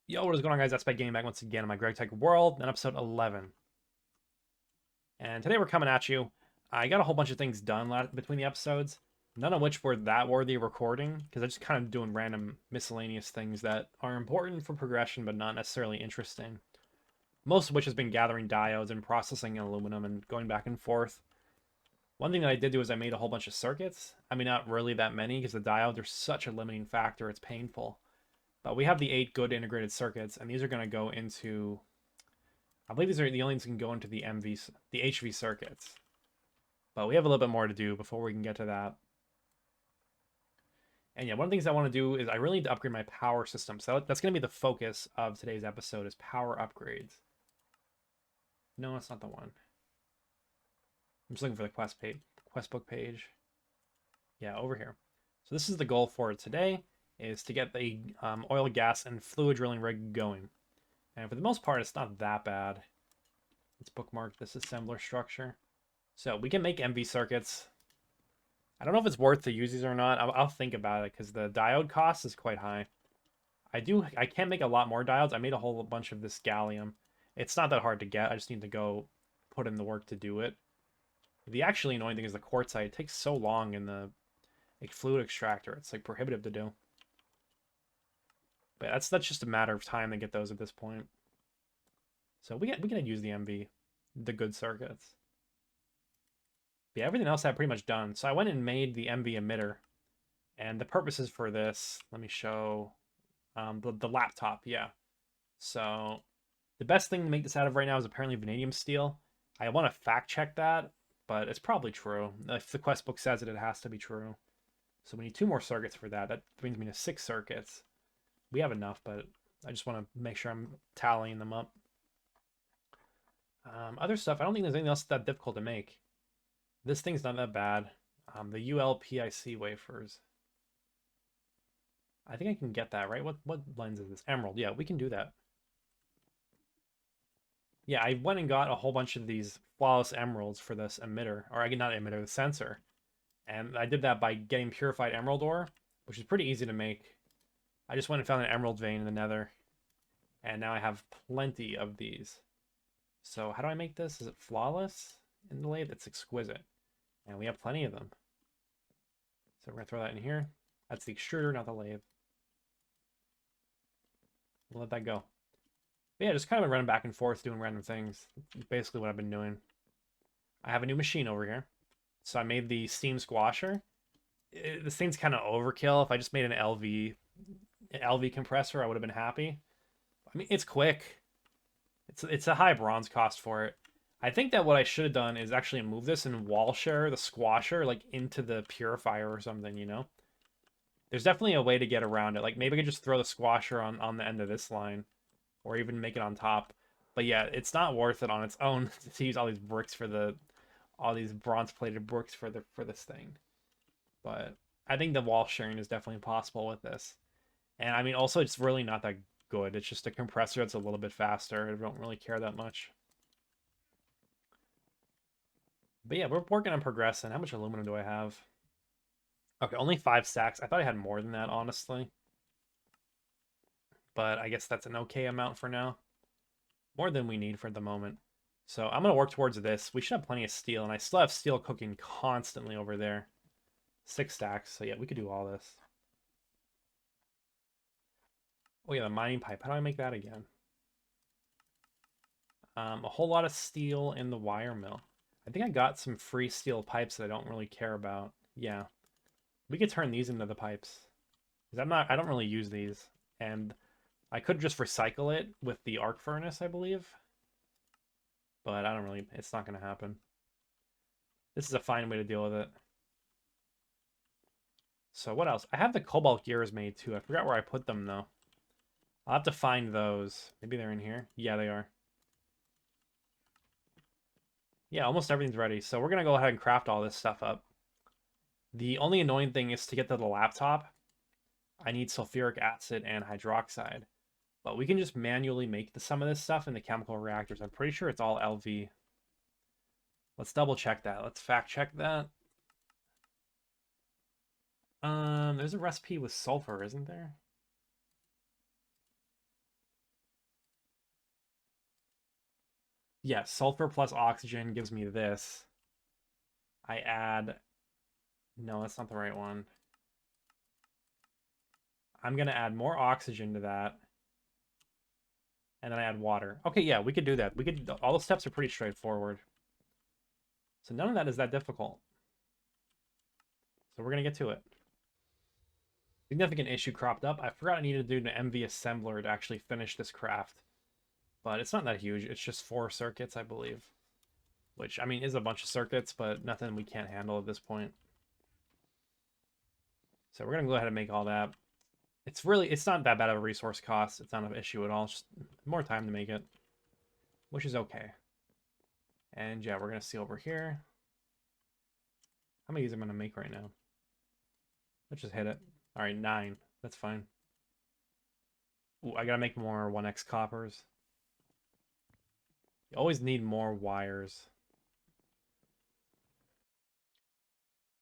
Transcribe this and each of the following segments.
Yo, what is going on, guys? That's by Gaming back once again on my Greg Tech World, and episode 11. And today we're coming at you. I got a whole bunch of things done between the episodes, none of which were that worthy of recording, because I'm just kind of doing random miscellaneous things that are important for progression but not necessarily interesting. Most of which has been gathering diodes and processing aluminum and going back and forth. One thing that I did do is I made a whole bunch of circuits. I mean, not really that many, because the diodes are such a limiting factor, it's painful. But we have the 8 good integrated circuits, and these are going to go into, I believe these are the only things that can go into the HV circuits. But we have a little bit more to do before we can get to that. And yeah, one of the things I want to do is I really need to upgrade my power system. So that's going to be the focus of today's episode is power upgrades. No, that's not the one. I'm just looking for the quest book page. Yeah, over here. So this is the goal for today, is to get the oil, gas, and fluid drilling rig going. And for the most part, it's not that bad. Let's bookmark this assembler structure. So we can make MV circuits. I don't know if it's worth to use these or not. I'll think about it because the diode cost is quite high. I can make a lot more diodes. I made a whole bunch of this gallium. It's not that hard to get. I just need to go put in the work to do it. The actually annoying thing is the quartzite. It takes so long in the fluid extractor. It's like prohibitive to do. But that's just a matter of time to get those at this point. So we can use the MV, the good circuits. Yeah, everything else I have pretty much done. So I went and made the MV emitter. And the purposes for this, let me show the laptop, yeah. So the best thing to make this out of right now is apparently vanadium steel. I want to fact check that, but it's probably true. If the quest book says it, it has to be true. So we need 2 more circuits for that. That brings me to 6 circuits. We have enough, but I just want to make sure I'm tallying them up. Other stuff, I don't think there's anything else that difficult to make. This thing's not that bad. The ULPIC wafers. I think I can get that, right? What lens is this? Emerald. Yeah, we can do that. Yeah, I went and got a whole bunch of these flawless emeralds for this emitter, or not emitter, the sensor. And I did that by getting purified emerald ore, which is pretty easy to make. I just went and found an emerald vein in the nether, and now I have plenty of these. So how do I make this? Is it flawless in the lathe? It's exquisite. And we have plenty of them. So we're going to throw that in here. That's the extruder, not the lathe. We'll let that go. But yeah, just kind of running back and forth doing random things. Basically what I've been doing. I have a new machine over here. So I made the steam squasher. This thing's kind of overkill. If I just made an LV compressor, I would have been happy. I mean, it's quick. It's a high bronze cost for it. I think that what I should have done is actually move this and wall share the squasher like into the purifier or something, you know? There's definitely a way to get around it. Like maybe I could just throw the squasher on the end of this line or even make it on top. But yeah, it's not worth it on its own to use all these bricks for all these bronze plated bricks for this thing. But I think the wall sharing is definitely possible with this. And I mean also it's really not that good. It's just a compressor that's a little bit faster. I don't really care that much. But yeah, we're working on progressing. How much aluminum do I have? Okay, only 5 stacks. I thought I had more than that, honestly. But I guess that's an okay amount for now. More than we need for the moment. So I'm going to work towards this. We should have plenty of steel, and I still have steel cooking constantly over there. 6 stacks, so yeah, we could do all this. Oh yeah, the mining pipe. How do I make that again? A whole lot of steel in the wire mill. I think I got some free steel pipes that I don't really care about. Yeah. We could turn these into the pipes. Because I don't really use these. And I could just recycle it with the arc furnace, I believe. But I don't really, it's not going to happen. This is a fine way to deal with it. So what else? I have the cobalt gears made too. I forgot where I put them though. I'll have to find those. Maybe they're in here. Yeah, they are. Yeah, almost everything's ready. So we're going to go ahead and craft all this stuff up. The only annoying thing is to get to the laptop, I need sulfuric acid and hydroxide. But we can just manually make some of this stuff in the chemical reactors. I'm pretty sure it's all LV. Let's double check that. Let's fact check that. There's a recipe with sulfur, isn't there? Yes, sulfur plus oxygen gives me this. I add... No, that's not the right one. I'm going to add more oxygen to that. And then I add water. Okay, yeah, we could do that. We could... All the steps are pretty straightforward. So none of that is that difficult. So we're going to get to it. Significant issue cropped up. I forgot I needed to do an MV assembler to actually finish this craft. But it's not that huge. It's just 4 circuits, I believe. Which, I mean, is a bunch of circuits, but nothing we can't handle at this point. So we're going to go ahead and make all that. It's not that bad of a resource cost. It's not an issue at all. It's just more time to make it, which is okay. And yeah, we're going to see over here. How many of these I'm going to make right now? Let's just hit it. All right, 9. That's fine. Ooh, I got to make more 1x coppers. You always need more wires.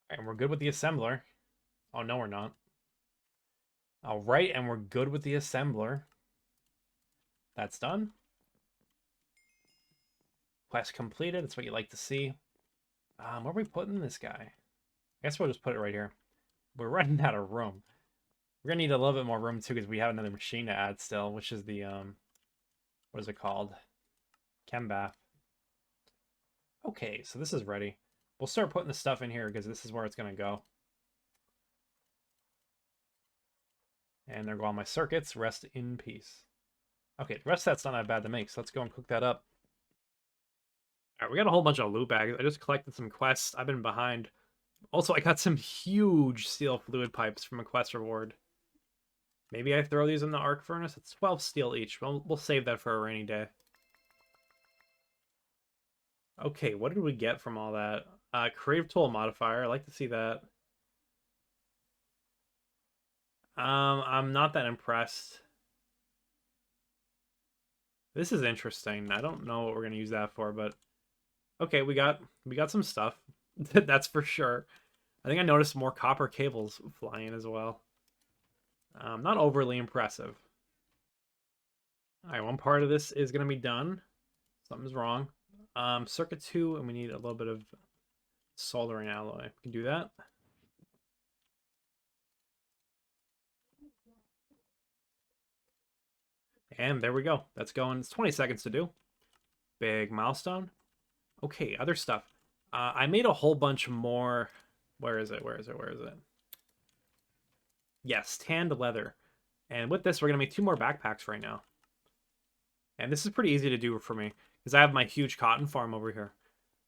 All right, and we're good with the assembler. Oh, no, we're not. All right, and we're good with the assembler. That's done. Quest completed. That's what you like to see. Where are we putting this guy? I guess we'll just put it right here. We're running out of room. We're gonna need a little bit more room too because we have another machine to add still, which is the what is it called? Chem bath. Okay, so this is ready. We'll start putting the stuff in here because this is where it's gonna go. And there go all my circuits. Rest in peace. Okay, the rest of that's not that bad to make, so let's go and cook that up. All right, we got a whole bunch of loot bags. I just collected some quests. I've been behind. Also, I got some huge steel fluid pipes from a quest reward. Maybe I throw these in the arc furnace. It's 12 steel each. We'll save that for a rainy day. Okay, what did we get from all that? Creative tool modifier. I like to see that. I'm not that impressed. This is interesting. I don't know what we're gonna use that for, but okay, we got some stuff. That's for sure. I think I noticed more copper cables flying as well. Not overly impressive. All right, one part of this is gonna be done. Something's wrong. Circuit 2, and we need a little bit of soldering alloy. We can do that. And there we go. That's going. It's 20 seconds to do. Big milestone. Okay, other stuff. I made a whole bunch more. Where is it? Where is it? Where is it? Yes, tanned leather. And with this, we're going to make 2 more backpacks right now. And this is pretty easy to do for me, because I have my huge cotton farm over here.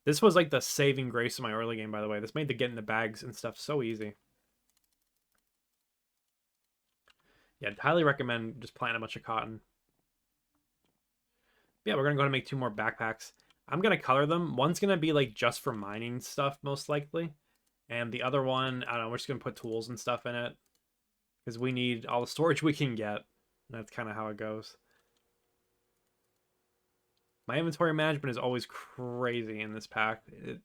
This was like the saving grace of my early game, by the way. This made the getting the bags and stuff so easy. Yeah, I'd highly recommend just planting a bunch of cotton. Yeah, we're going to go ahead and make 2 more backpacks. I'm going to color them. One's going to be like just for mining stuff, most likely. And the other one, I don't know, we're just going to put tools and stuff in it. Because we need all the storage we can get. That's kind of how it goes. My inventory management is always crazy in this pack. It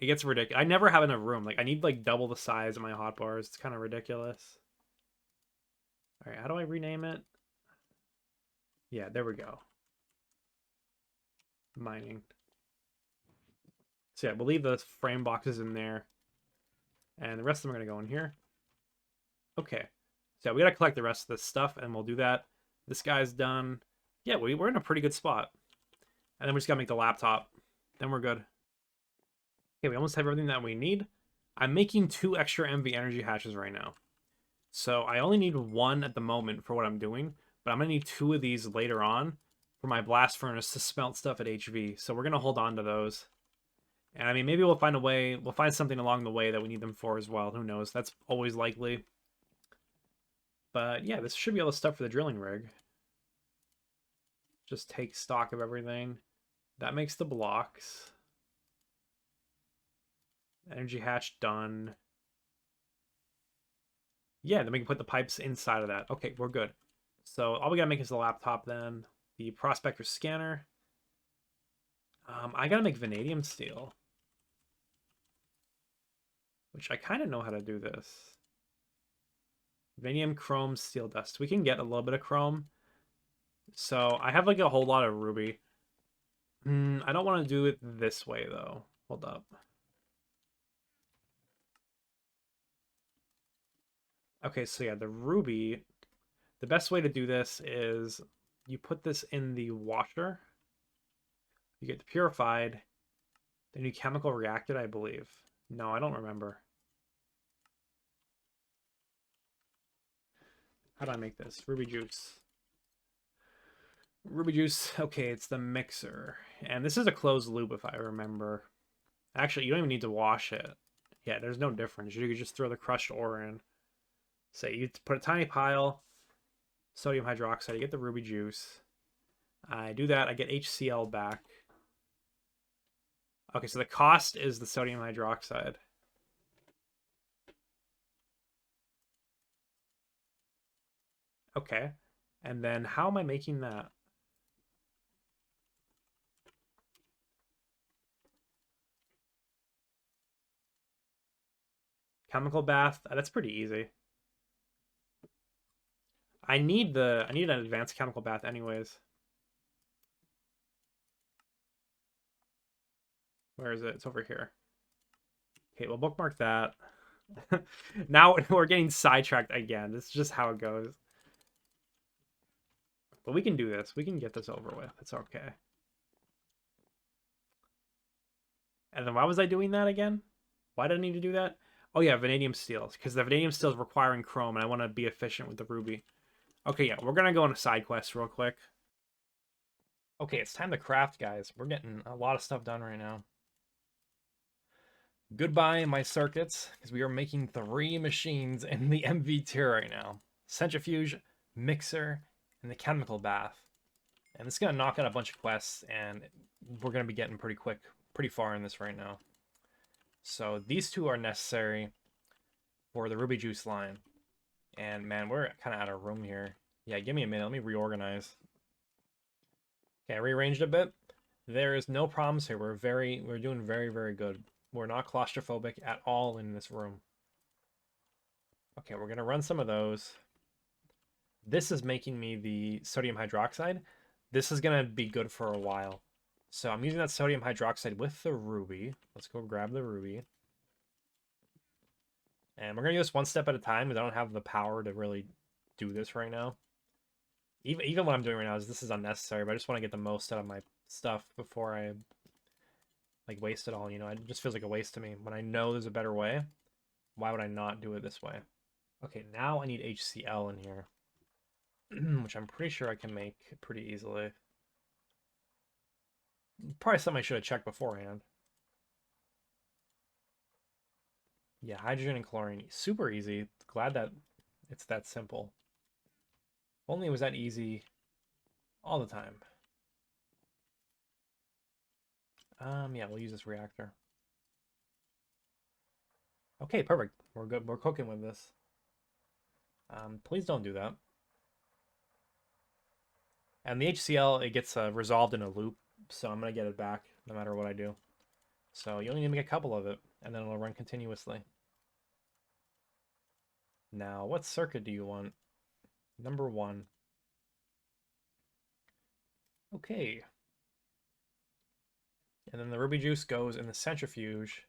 gets ridiculous. I never have enough room. Like, I need like double the size of my hotbars. It's kind of ridiculous. All right, how do I rename it? Yeah, there we go. Mining. So yeah, we'll leave those frame boxes in there. And the rest of them are going to go in here. Okay. So we got to collect the rest of this stuff, and we'll do that. This guy's done. Yeah, we're in a pretty good spot. And then we just got to make the laptop. Then we're good. Okay, we almost have everything that we need. I'm making 2 extra MV energy hatches right now. So I only need 1 at the moment for what I'm doing, but I'm going to need 2 of these later on for my blast furnace to smelt stuff at HV. So we're going to hold on to those. And I mean, maybe we'll find a way, we'll find something along the way that we need them for as well. Who knows? That's always likely. But yeah, this should be all the stuff for the drilling rig. Just take stock of everything. That makes the blocks. Energy hatch done. Yeah, then we can put the pipes inside of that. Okay, we're good. So all we gotta make is the laptop then. The prospector scanner. I gotta make vanadium steel. Which I kind of know how to do this. Vanadium, chrome, steel dust. We can get a little bit of chrome. So I have like a whole lot of ruby. I don't want to do it this way, though. Hold up. Okay, so yeah, the ruby, the best way to do this is you put this in the washer, you get the purified, then you chemical react it, I believe. No, I don't remember. How do I make this? Ruby juice. Ruby juice. Okay, it's the mixer. And this is a closed loop if I remember. Actually, you don't even need to wash it. Yeah, there's no difference. You could just throw the crushed ore in. Say you put a tiny pile, sodium hydroxide, you get the ruby juice. I do that, I get HCl back. Okay, so the cost is the sodium hydroxide. Okay. And then how am I making that? Chemical bath. That's pretty easy. I need an advanced chemical bath anyways. Where is it? It's over here. Okay, we'll bookmark that. Now we're getting sidetracked again. This is just how it goes. But we can do this. We can get this over with. It's okay. And then why was I doing that again? Why did I need to do that? Oh yeah, vanadium steel. Because the vanadium steel is requiring chrome, and I want to be efficient with the ruby. Okay, yeah, we're gonna go on a side quest real quick. Okay, it's time to craft, guys. We're getting a lot of stuff done right now. Goodbye, my circuits, because we are making 3 machines in the MV tier right now. Centrifuge, mixer, and the chemical bath. And it's going to knock out a bunch of quests, and we're going to be getting pretty far in this right now. So these 2 are necessary for the ruby juice line. And man, we're kind of out of room here. Yeah, give me a minute. Let me reorganize. Okay, I rearranged a bit. There is no problems here. We're doing very, very good. We're not claustrophobic at all in this room. Okay, we're going to run some of those. This is making me the sodium hydroxide. This is going to be good for a while. So I'm using that sodium hydroxide with the ruby. Let's go grab the ruby. And we're going to do this one step at a time because I don't have the power to really do this right now. Even what I'm doing right now is this is unnecessary, but I just want to get the most out of my stuff before I like waste it all, you know. It just feels like a waste to me. When I know there's a better way, why would I not do it this way? Okay, now I need HCl in here, which I'm pretty sure I can make pretty easily. Probably something I should have checked beforehand. Yeah, hydrogen and chlorine, super easy. Glad that it's that simple. If only it was that easy all the time. Yeah, we'll use this reactor. Okay, perfect. We're good. We're cooking with this. Please don't do that. And the HCl, it gets resolved in a loop, so I'm going to get it back no matter what I do. So you only need to make a couple of it, and then it'll run continuously. Now, what circuit do you want? Number 1. Okay. And then the ruby juice goes in the centrifuge.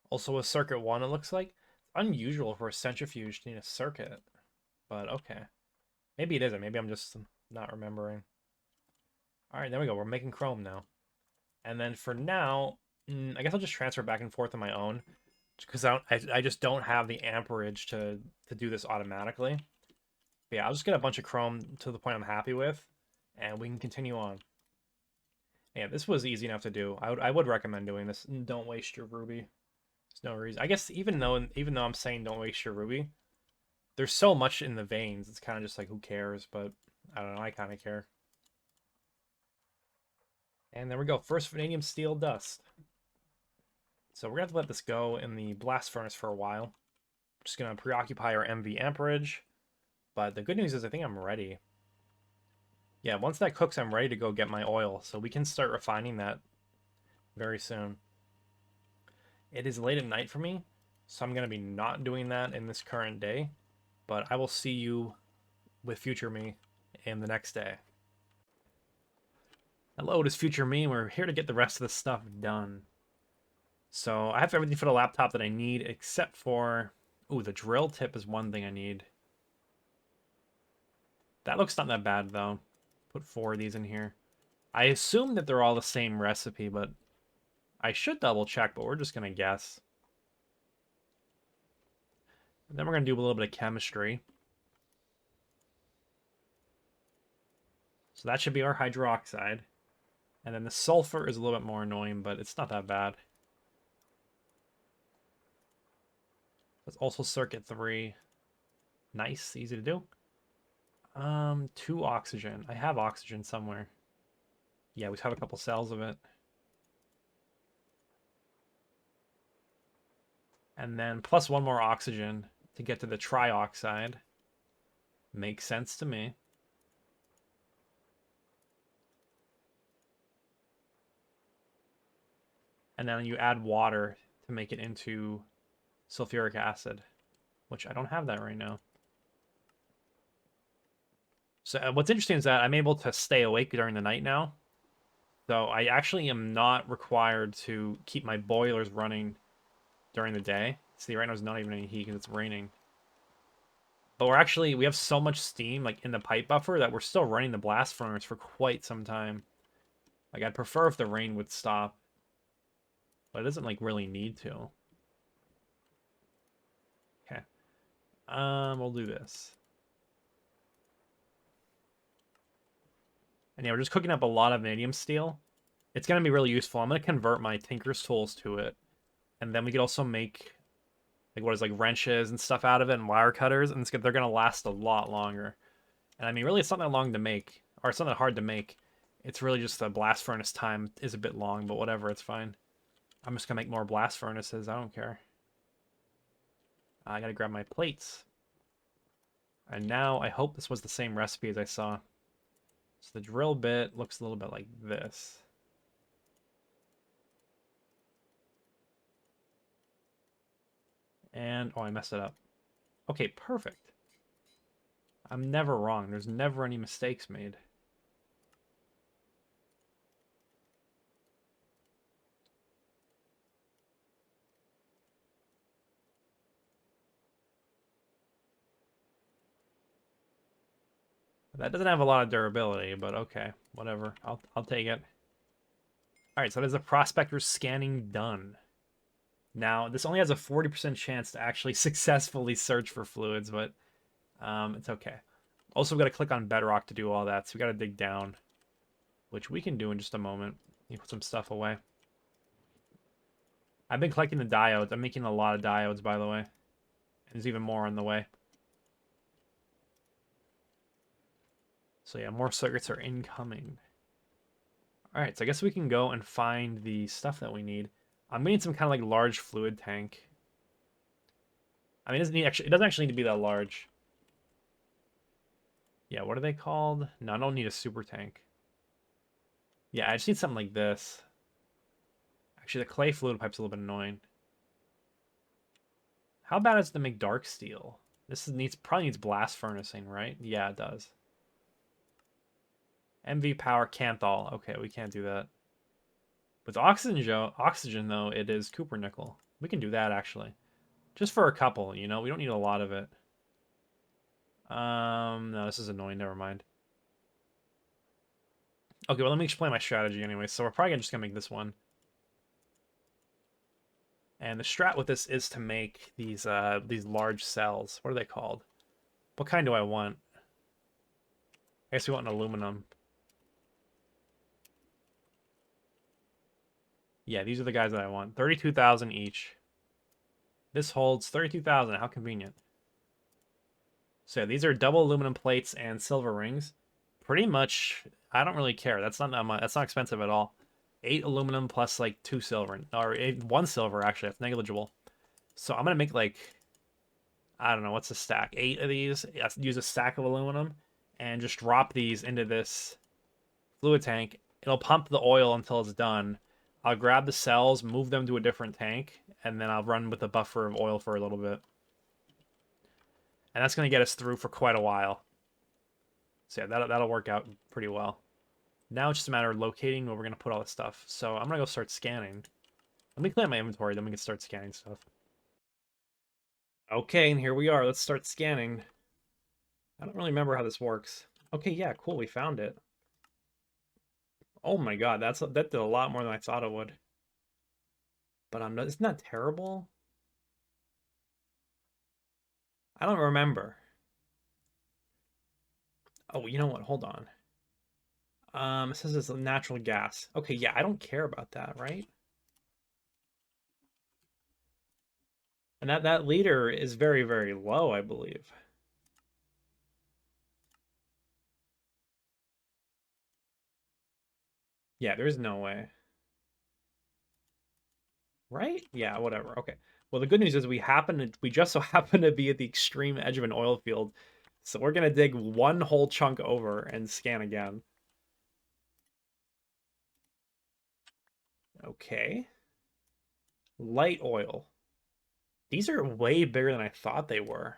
Also with circuit 1, it looks like. It's unusual for a centrifuge to need a circuit, but okay. Maybe it isn't. Maybe I'm just not remembering. All right, there we go. We're making chrome now. And then for now, I guess I'll just transfer back and forth on my own because I just don't have the amperage to do this automatically. But yeah, I'll just get a bunch of chrome to the point I'm happy with, and we can continue on. Yeah, this was easy enough to do. I would recommend doing this. Don't waste your ruby. There's no reason. I guess even though I'm saying don't waste your ruby, there's so much in the veins. It's kind of just like who cares? But I don't know. I kind of care. And there we go. First vanadium steel dust. So we're going to have to let this go in the blast furnace for a while. Just going to preoccupy our MV amperage. But the good news is I think I'm ready. Yeah, once that cooks, I'm ready to go get my oil. So we can start refining that very soon. It is late at night for me, so I'm going to be not doing that in this current day. but I will see you with future me in the next day. Hello, it is future me, and we're here to get the rest of the stuff done. So I have everything for the laptop that I need, except for... Ooh, the drill tip is one thing I need. That looks not that bad, though. Put 4 of these in here. I assume that they're all the same recipe, but I should double check, but we're just going to guess. And then we're going to do a little bit of chemistry. So that should be our hydroxide. And then the sulfur is a little bit more annoying, but it's not that bad. That's also circuit 3. Nice, easy to do. 2 oxygen. I have oxygen somewhere. Yeah, we have a couple cells of it. And then plus 1 more oxygen to get to the trioxide. Makes sense to me. And then you add water to make it into sulfuric acid, which I don't have that right now. So what's interesting is that I'm able to stay awake during the night now. So I actually am not required to keep my boilers running during the day. See, right now there's not even any heat because it's raining. But we have so much steam like in the pipe buffer that we're still running the blast furnace for quite some time. Like, I'd prefer if the rain would stop. But it doesn't like really need to. Okay. We'll do this. And yeah, we're just cooking up a lot of vanadium steel. It's going to be really useful. I'm going to convert my tinker's tools to it. And then we could also make, like, what is, like, wrenches and stuff out of it and wire cutters. And they're going to last a lot longer. And I mean, really, it's not that long to make. Or it's not that hard to make. It's really just the blast furnace time is a bit long, but whatever, it's fine. I'm just going to make more blast furnaces. I don't care. I got to grab my plates. And now, I hope this was the same recipe as I saw. So the drill bit looks a little bit like this. And, oh, I messed it up. Okay, perfect. I'm never wrong. There's never any mistakes made. That doesn't have a lot of durability, but okay, whatever. I'll take it. All right, so there's a prospector scanning done. Now, this only has a 40% chance to actually successfully search for fluids, but it's okay. Also, we've got to click on bedrock to do all that, so we got to dig down, which we can do in just a moment. You put some stuff away. I've been collecting the diodes. I'm making a lot of diodes, by the way. And there's even more on the way. So yeah, more circuits are incoming. Alright, so I guess we can go and find the stuff that we need. I'm gonna need some kind of like large fluid tank. I mean, it doesn't actually need to be that large. Yeah, what are they called? No, I don't need a super tank. Yeah, I just need something like this. Actually, the clay fluid pipe's a little bit annoying. How bad is it to make dark steel? This probably needs blast furnacing, right? Yeah, it does. MV power Canthal. Okay, we can't do that. With oxygen though, it is Cooper nickel. We can do that actually. Just for a couple, you know? We don't need a lot of it. No, this is annoying. Never mind. Okay, well, let me explain my strategy anyway. So we're probably just gonna make this one. And the strat with this is to make these large cells. What are they called? What kind do I want? I guess we want an aluminum. Yeah, these are the guys that I want. 32,000 each. This holds 32,000. How convenient. So yeah, these are double aluminum plates and silver rings. Pretty much, I don't really care. That's not that much. That's not expensive at all. 8 aluminum plus like 2 silver, or 1 silver actually. That's negligible. So I'm gonna make like, I don't know, what's a stack? 8 of these. Use a stack of aluminum and just drop these into this fluid tank. It'll pump the oil until it's done. I'll grab the cells, move them to a different tank, and then I'll run with a buffer of oil for a little bit. And that's going to get us through for quite a while. So yeah, that'll work out pretty well. Now it's just a matter of locating where we're going to put all this stuff. So I'm going to go start scanning. Let me clean up my inventory, then we can start scanning stuff. Okay, and here we are. Let's start scanning. I don't really remember how this works. Okay, yeah, cool. We found it. Oh my god, that did a lot more than I thought it would. But I'm not. Isn't that terrible? I don't remember. Oh, you know what? Hold on. It says it's a natural gas. Okay, yeah, I don't care about that, right? And that liter is very, very low, I believe. Yeah, there's no way. Right? Yeah, whatever. Okay. Well, the good news is we just so happen to be at the extreme edge of an oil field. So we're gonna dig one whole chunk over and scan again. Okay. Light oil. These are way bigger than I thought they were.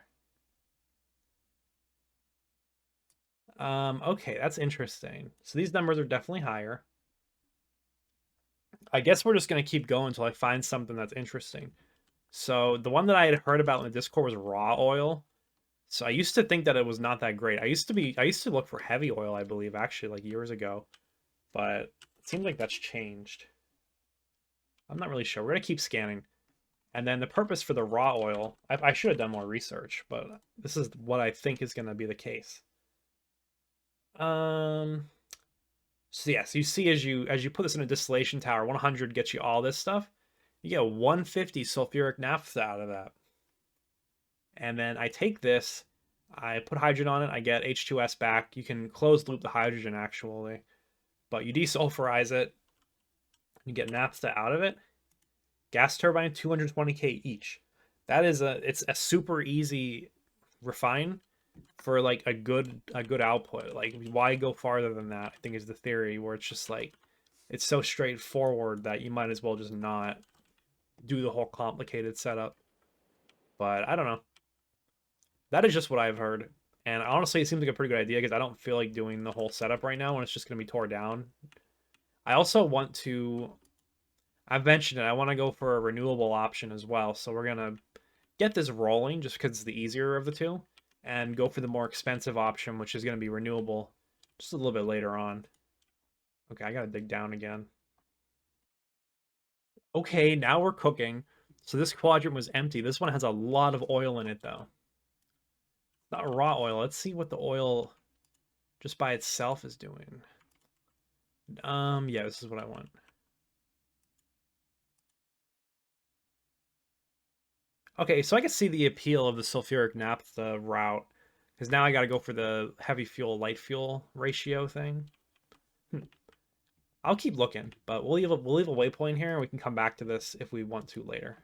Okay, that's interesting. So these numbers are definitely higher. I guess we're just gonna keep going until I find something that's interesting. So the one that I had heard about in the Discord was raw oil. So I used to think that it was not that great. I used to look for heavy oil, I believe, actually, like years ago. But it seems like that's changed. I'm not really sure. We're gonna keep scanning. And then the purpose for the raw oil, I should have done more research, but this is what I think is gonna be the case. Um, so yeah, so you see as you put this in a distillation tower, 100 gets you all this stuff. You get 150 sulfuric naphtha out of that. And then I take this, I put hydrogen on it, I get H2S back. You can close loop the hydrogen actually, but you desulfurize it, you get naphtha out of it. Gas turbine 220K each. It's a super easy refine for like a good output. Like why go farther than that? I think is the theory where it's just like it's so straightforward that you might as well just not do the whole complicated setup. But I don't know. That is just what I've heard. And honestly, it seems like a pretty good idea because I don't feel like doing the whole setup right now when it's just going to be tore down. I also want to, I've mentioned it, I want to go for a renewable option as well. So we're going to get this rolling just because it's the easier of the two and go for the more expensive option, which is going to be renewable just a little bit later on. Okay, I got to dig down again. Okay, now we're cooking. So this quadrant was empty. This one has a lot of oil in it though. Not raw oil. Let's see what the oil just by itself is doing. Yeah, this is what I want. Okay, so I can see the appeal of the sulfuric naphtha route because now I got to go for the heavy fuel light fuel ratio thing. I'll keep looking, but we'll leave a waypoint here and we can come back to this if we want to later.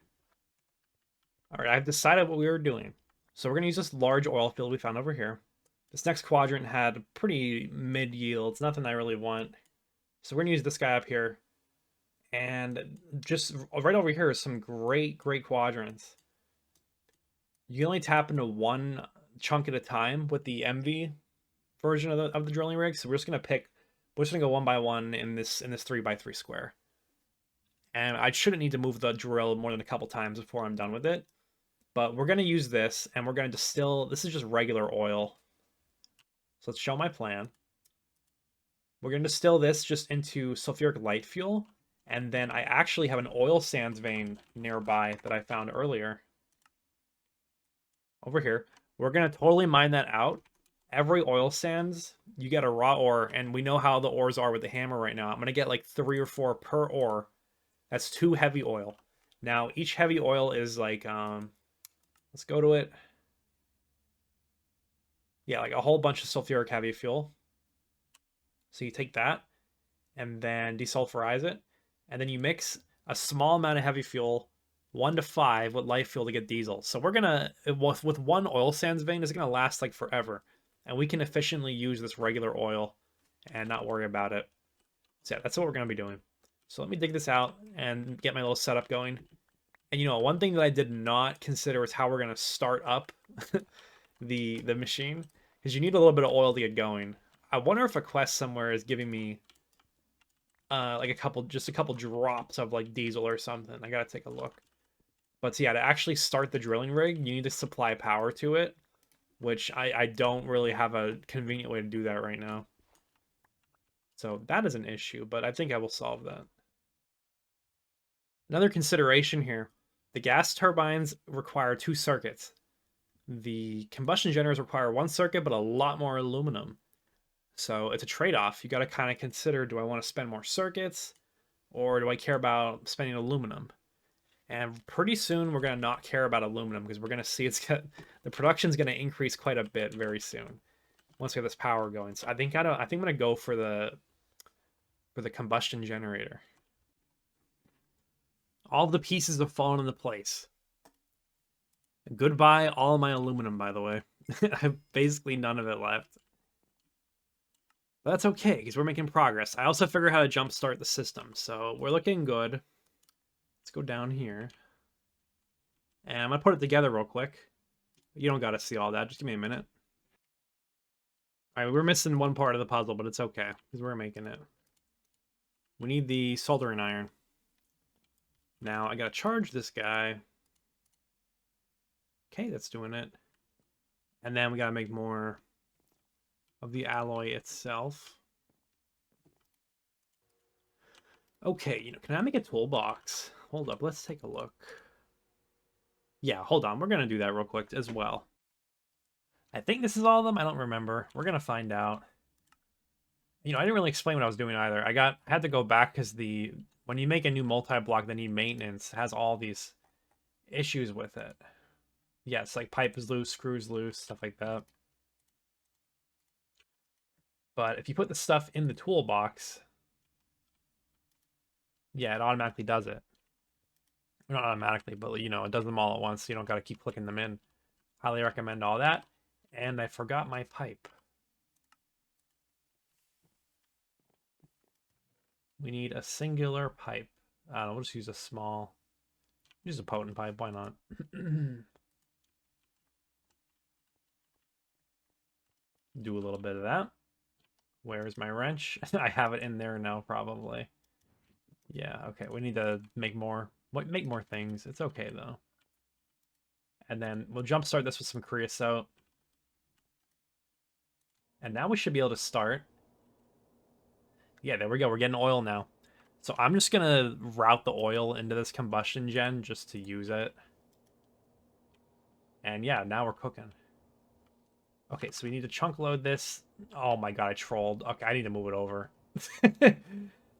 All right, I've decided what we were doing. So we're going to use this large oil field we found over here. This next quadrant had pretty mid yields, nothing I really want. So we're going to use this guy up here. And just right over here is some great quadrants. You can only tap into one chunk at a time with the MV version of the drilling rig. So we're just gonna go one by one in this 3x3 square. And I shouldn't need to move the drill more than a couple times before I'm done with it. But we're gonna use this and we're gonna distill. This is just regular oil. So let's show my plan. We're gonna distill this just into sulfuric light fuel. And then I actually have an oil sands vein nearby that I found earlier. Over here. We're going to totally mine that out. Every oil sands, you get a raw ore, and we know how the ores are with the hammer right now. I'm going to get like 3 or 4 per ore. That's 2 heavy oil. Now, each heavy oil is like, let's go to it. Yeah, like a whole bunch of sulfuric heavy fuel. So you take that and then desulfurize it. And then you mix a small amount of heavy fuel 1 to 5 with light fuel to get diesel. So we're gonna with one oil sands vein, it's gonna last like forever, and we can efficiently use this regular oil and not worry about it. So yeah, that's what we're gonna be doing. So let me dig this out and get my little setup going. And you know, one thing that I did not consider is how we're gonna start up the machine because you need a little bit of oil to get going. I wonder if a quest somewhere is giving me like just a couple drops of like diesel or something. I gotta take a look. But yeah, to actually start the drilling rig, you need to supply power to it, which I don't really have a convenient way to do that right now. So that is an issue, but I think I will solve that. Another consideration here, the gas turbines require 2 circuits. The combustion generators require 1 circuit, but a lot more aluminum. So it's a trade-off. You got to kind of consider, do I want to spend more circuits or do I care about spending aluminum? And pretty soon we're going to not care about aluminum because we're going to see the production's going to increase quite a bit very soon once we have this power going. So I think I'm going to go for the combustion generator. All the pieces have fallen into place. Goodbye all my aluminum, by the way. I have basically none of it left. But that's okay, because we're making progress. I also figured how to jumpstart the system, so we're looking good. Let's go down here. And I'm going to put it together real quick. You don't got to see all that. Just give me a minute. All right, we're missing one part of the puzzle, but it's okay, because we're making it. We need the soldering iron. Now, I got to charge this guy. Okay, that's doing it. And then we got to make more of the alloy itself. Okay, can I make a toolbox? Hold up, let's take a look. Yeah, hold on. We're going to do that real quick as well. I think this is all of them. I don't remember. We're going to find out. I didn't really explain what I was doing either. I had to go back because when you make a new multi-block that need maintenance, it has all these issues with it. Yes, like pipe is loose, screws loose, stuff like that. But if you put the stuff in the toolbox, yeah, it automatically does it. Not automatically, but it does them all at once. So you don't got to keep clicking them in. Highly recommend all that. And I forgot my pipe. We need a singular pipe. I don't know, we'll just use a small. Use a potent pipe, why not? Do a little bit of that. Where's my wrench? I have it in there now, probably. Yeah, okay, we need to make more things. It's okay, though. And then we'll jumpstart this with some creosote. And now we should be able to start. Yeah, there we go. We're getting oil now. So I'm just going to route the oil into this combustion gen just to use it. And yeah, now we're cooking. Okay, so we need to chunk load this. Oh my god, I trolled. Okay, I need to move it over.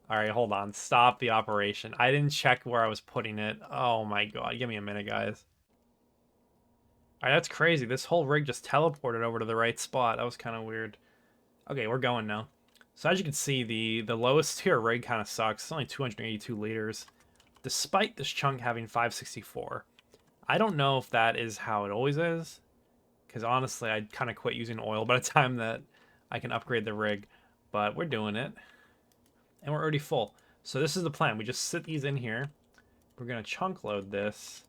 Alright, hold on. Stop the operation. I didn't check where I was putting it. Oh my god. Give me a minute, guys. Alright, that's crazy. This whole rig just teleported over to the right spot. That was kind of weird. Okay, we're going now. So as you can see, the lowest tier rig kind of sucks. It's only 282 liters, despite this chunk having 564. I don't know if that is how it always is, because honestly, I'd kind of quit using oil by the time that I can upgrade the rig. But we're doing it, and we're already full. So this is the plan. We just sit these in here. We're going to chunk load this,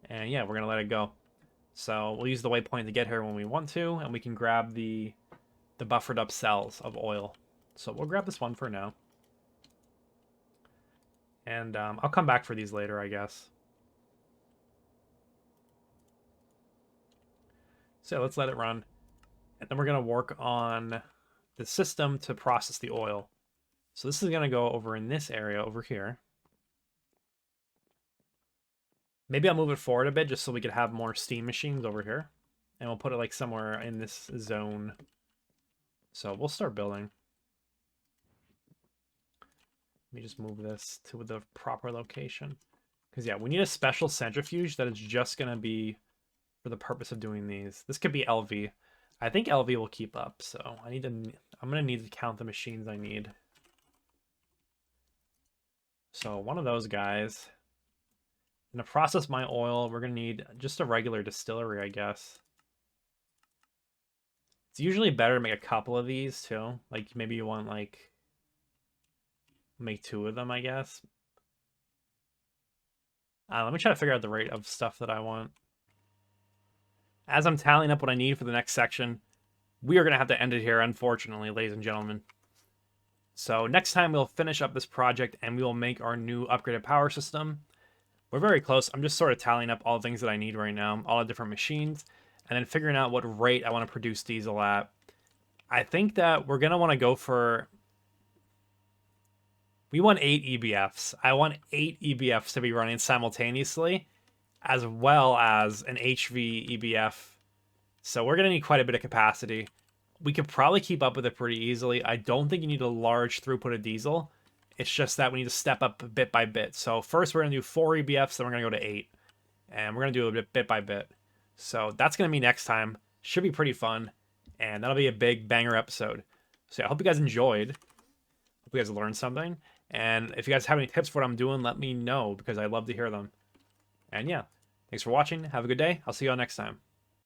and yeah, we're going to let it go. So we'll use the waypoint to get here when we want to, and we can grab the buffered up cells of oil. So we'll grab this one for now. And I'll come back for these later, I guess. So let's let it run. And then we're going to work on the system to process the oil. So this is going to go over in this area over here. Maybe I'll move it forward a bit just so we could have more steam machines over here. And we'll put it like somewhere in this zone. So we'll start building. Let me just move this to the proper location. Because yeah, we need a special centrifuge that is just going to be for the purpose of doing these. This could be LV. I think LV will keep up, so I'm going to need to count the machines I need. So one of those guys. And to process my oil, we're going to need just a regular distillery, I guess. It's usually better to make a couple of these, too. Like, maybe you want, like, make 2 of them, I guess. Let me try to figure out the rate of stuff that I want. as I'm tallying up what I need for the next section, we are going to have to end it here, unfortunately, ladies and gentlemen. So next time we'll finish up this project and we will make our new upgraded power system. We're very close. I'm just sort of tallying up all the things that I need right now, all the different machines, and then figuring out what rate I want to produce diesel at. I think that we're going to want to go for... We want 8 EBFs. I want 8 EBFs to be running simultaneously, as well as an HV EBF. So we're going to need quite a bit of capacity. We could probably keep up with it pretty easily. I don't think you need a large throughput of diesel. It's just that we need to step up bit by bit. So first we're going to do 4 EBFs, then we're going to go to 8. And we're going to do it bit by bit. So that's going to be next time. Should be pretty fun. And that'll be a big banger episode. So yeah, I hope you guys enjoyed. Hope you guys learned something. And if you guys have any tips for what I'm doing, let me know, because I'd love to hear them. And yeah, thanks for watching. Have a good day. I'll see you all next time.